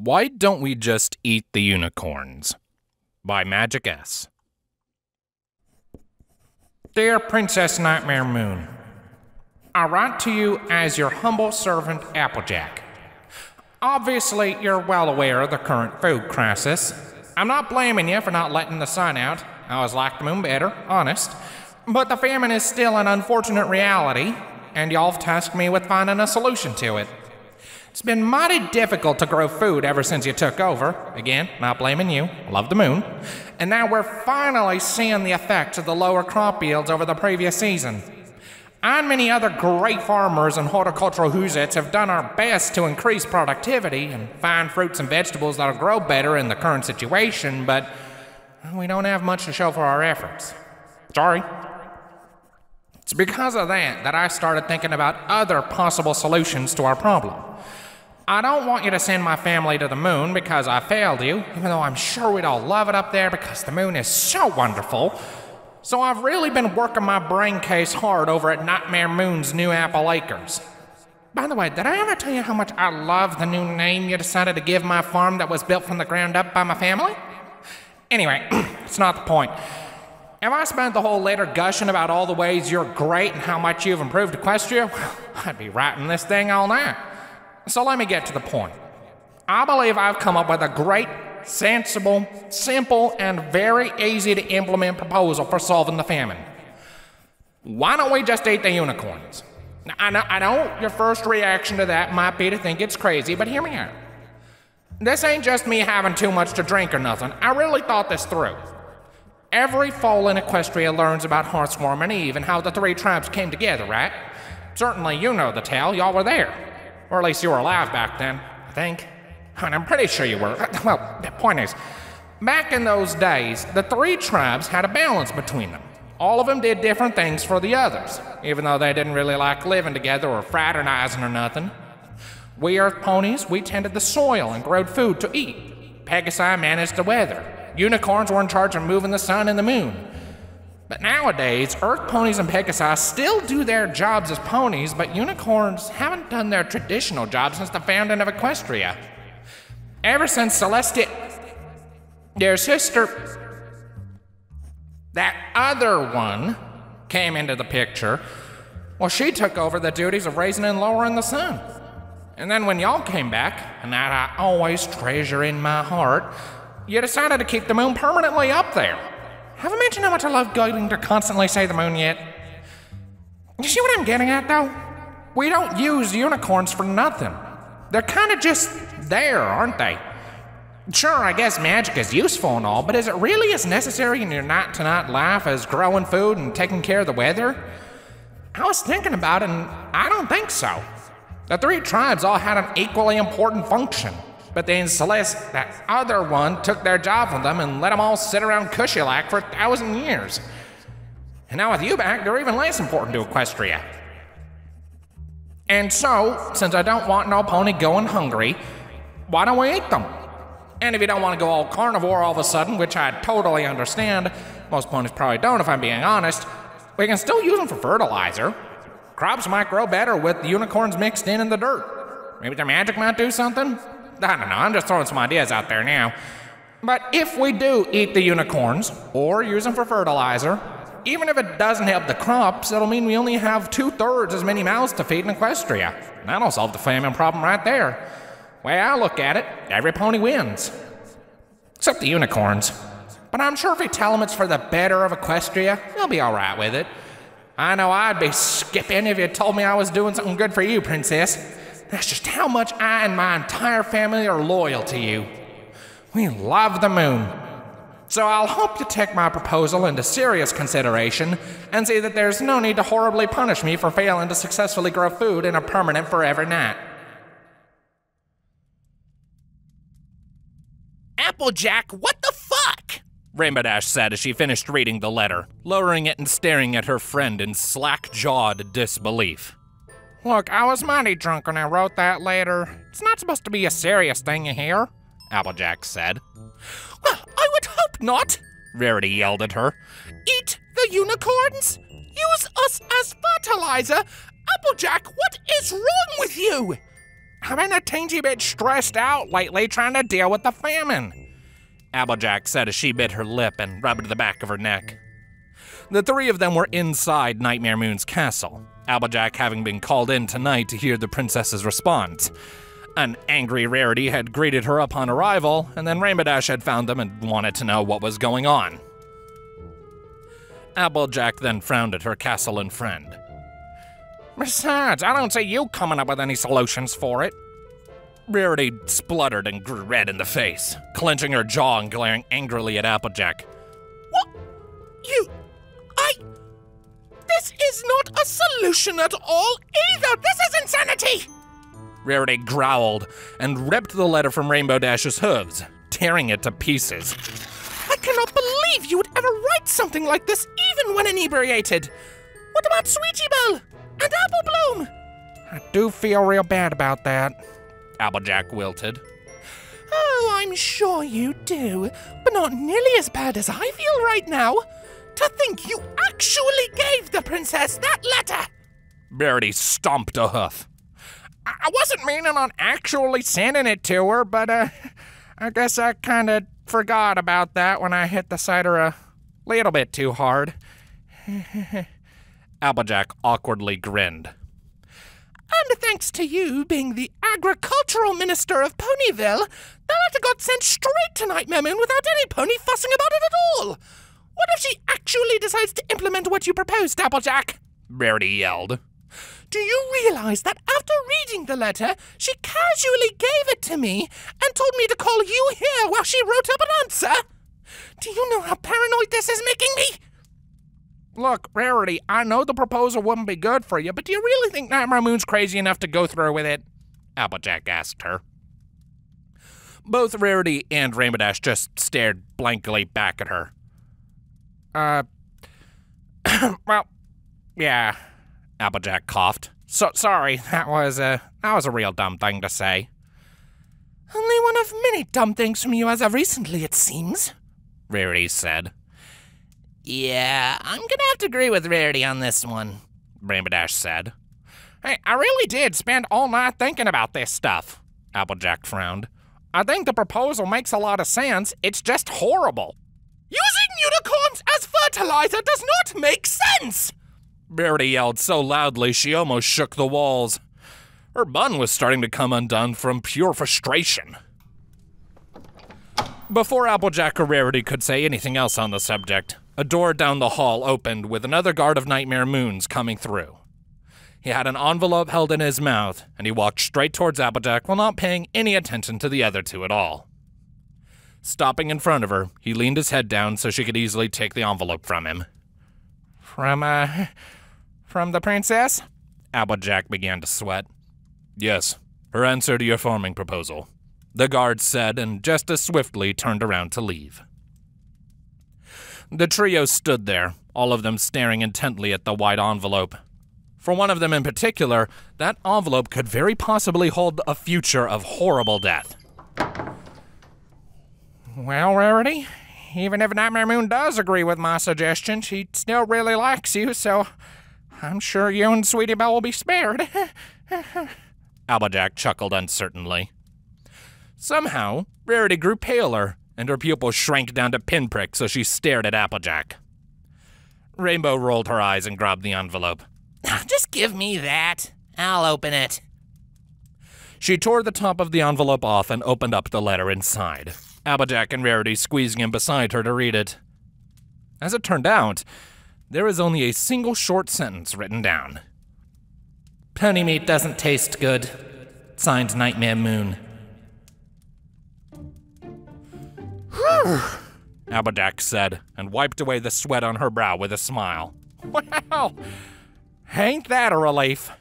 Why Don't We Just Eat the Unicorns? By Magic S. Dear Princess Nightmare Moon, I write to you as your humble servant Applejack. Obviously, you're well aware of the current food crisis. I'm not blaming you for not letting the sun out. I always liked the moon better, honest. But the famine is still an unfortunate reality, and y'all have tasked me with finding a solution to it. It's been mighty difficult to grow food ever since you took over. Again, not blaming you. Love the moon. And now we're finally seeing the effects of the lower crop yields over the previous season. I and many other great farmers and horticultural whoozits have done our best to increase productivity and find fruits and vegetables that'll grow better in the current situation, but we don't have much to show for our efforts. Sorry. It's because of that I started thinking about other possible solutions to our problem. I don't want you to send my family to the moon because I failed you, even though I'm sure we'd all love it up there because the moon is so wonderful. So I've really been working my brain case hard over at Nightmare Moon's new Apple Acres. By the way, did I ever tell you how much I love the new name you decided to give my farm that was built from the ground up by my family? Anyway, it's not the point. If I spent the whole letter gushing about all the ways you're great and how much you've improved Equestria, well, I'd be writing this thing all night. So let me get to the point. I believe I've come up with a great, sensible, simple, and very easy to implement proposal for solving the famine. Why don't we just eat the unicorns? Now, I know your first reaction to that might be to think it's crazy, but hear me out. This ain't just me having too much to drink or nothing. I really thought this through. Every fall in Equestria learns about Hearthswarm and Eve and how the three tribes came together, right? Certainly you know the tale, y'all were there. Or at least you were alive back then, I think. And I'm pretty sure you were. Well, the point is, back in those days, the three tribes had a balance between them. All of them did different things for the others, even though they didn't really like living together or fraternizing or nothing. We Earth ponies, we tended the soil and growed food to eat. Pegasi managed the weather. Unicorns were in charge of moving the sun and the moon. But nowadays, Earth ponies and Pegasi still do their jobs as ponies, but unicorns haven't done their traditional jobs since the founding of Equestria. Ever since Celestia, their sister, that other one, came into the picture, well, she took over the duties of raising and lowering the sun. And then when y'all came back, and that I always treasure in my heart, you decided to keep the moon permanently up there. Have I mentioned how much I love going to constantly say the moon yet? You see what I'm getting at, though? We don't use unicorns for nothing. They're kind of just there, aren't they? Sure, I guess magic is useful and all, but is it really as necessary in your night-to-night life as growing food and taking care of the weather? I was thinking about it, and I don't think so. The three tribes all had an equally important function. But then Celeste, that other one, took their job from them and let them all sit around cushy-like for 1,000 years. And now with you back, they're even less important to Equestria. And so, since I don't want no pony going hungry, why don't we eat them? And if you don't want to go all carnivore all of a sudden, which I totally understand, most ponies probably don't if I'm being honest, we can still use them for fertilizer. Crops might grow better with the unicorns mixed in the dirt. Maybe their magic might do something? I don't know, I'm just throwing some ideas out there now. But if we do eat the unicorns, or use them for fertilizer, even if it doesn't help the crops, it'll mean we only have 2/3 as many mouths to feed in Equestria. That'll solve the famine problem right there. Way I look at it, every pony wins. Except the unicorns. But I'm sure if we tell them it's for the better of Equestria, they'll be alright with it. I know I'd be skipping if you told me I was doing something good for you, Princess. That's just how much I and my entire family are loyal to you. We love the moon. So I'll hope you take my proposal into serious consideration and see that there's no need to horribly punish me for failing to successfully grow food in a permanent forever night. Applejack, what the fuck? Rainbow Dash said as she finished reading the letter, lowering it and staring at her friend in slack-jawed disbelief. Look, I was mighty drunk when I wrote that letter. It's not supposed to be a serious thing, you hear? Applejack said. Well, I would hope not, Rarity yelled at her. Eat the unicorns? Use us as fertilizer? Applejack, what is wrong with you? I've been a teensy bit stressed out lately trying to deal with the famine, Applejack said as she bit her lip and rubbed the back of her neck. The three of them were inside Nightmare Moon's castle, Applejack having been called in tonight to hear the princess's response. An angry Rarity had greeted her upon arrival, and then Rainbow Dash had found them and wanted to know what was going on. Applejack then frowned at her castle and friend. Besides, I don't see you coming up with any solutions for it. Rarity spluttered and grew red in the face, clenching her jaw and glaring angrily at Applejack. What? This is not a solution at all either! This is insanity! Rarity growled and ripped the letter from Rainbow Dash's hooves, tearing it to pieces. I cannot believe you would ever write something like this even when inebriated! What about Sweetie Belle? And Apple Bloom? I do feel real bad about that, Applejack wilted. Oh, I'm sure you do, but not nearly as bad as I feel right now. To think you actually gave the princess that letter! Rarity stomped a hoof. I wasn't meaning on actually sending it to her, but I guess I kinda forgot about that when I hit the cider a little bit too hard. Applejack awkwardly grinned. And thanks to you being the agricultural minister of Ponyville, the letter got sent straight to Nightmare Moon without any pony fussing about it at all. What if she actually decides to implement what you proposed, Applejack? Rarity yelled. Do you realize that after reading the letter, she casually gave it to me and told me to call you here while she wrote up an answer? Do you know how paranoid this is making me? Look, Rarity, I know the proposal wouldn't be good for you, but do you really think Nightmare Moon's crazy enough to go through with it? Applejack asked her. Both Rarity and Rainbow Dash just stared blankly back at her. Well, yeah, Applejack coughed. Sorry, that was a real dumb thing to say. Only one of many dumb things from you as of recently, it seems, Rarity said. Yeah, I'm gonna have to agree with Rarity on this one, Rainbow Dash said. Hey, I really did spend all night thinking about this stuff, Applejack frowned. I think the proposal makes a lot of sense. It's just horrible. Using unicorns as fertilizer does not make sense! Rarity yelled so loudly she almost shook the walls. Her bun was starting to come undone from pure frustration. Before Applejack or Rarity could say anything else on the subject, a door down the hall opened with another guard of Nightmare Moons coming through. He had an envelope held in his mouth, and he walked straight towards Applejack while not paying any attention to the other two at all. Stopping in front of her, he leaned his head down so she could easily take the envelope from him. From the princess? Applejack began to sweat. Yes, her answer to your farming proposal, the guard said, and just as swiftly turned around to leave. The trio stood there, all of them staring intently at the white envelope. For one of them in particular, that envelope could very possibly hold a future of horrible death. Well, Rarity, even if Nightmare Moon does agree with my suggestion, she still really likes you, so I'm sure you and Sweetie Belle will be spared. Applejack chuckled uncertainly. Somehow, Rarity grew paler, and her pupils shrank down to pinpricks so she stared at Applejack. Rainbow rolled her eyes and grabbed the envelope. Just give me that. I'll open it. She tore the top of the envelope off and opened up the letter inside, Applejack and Rarity squeezing in beside her to read it. As it turned out, there was only a single short sentence written down. Pony meat doesn't taste good. Signed, Nightmare Moon. Applejack said, and wiped away the sweat on her brow with a smile. Well, ain't that a relief?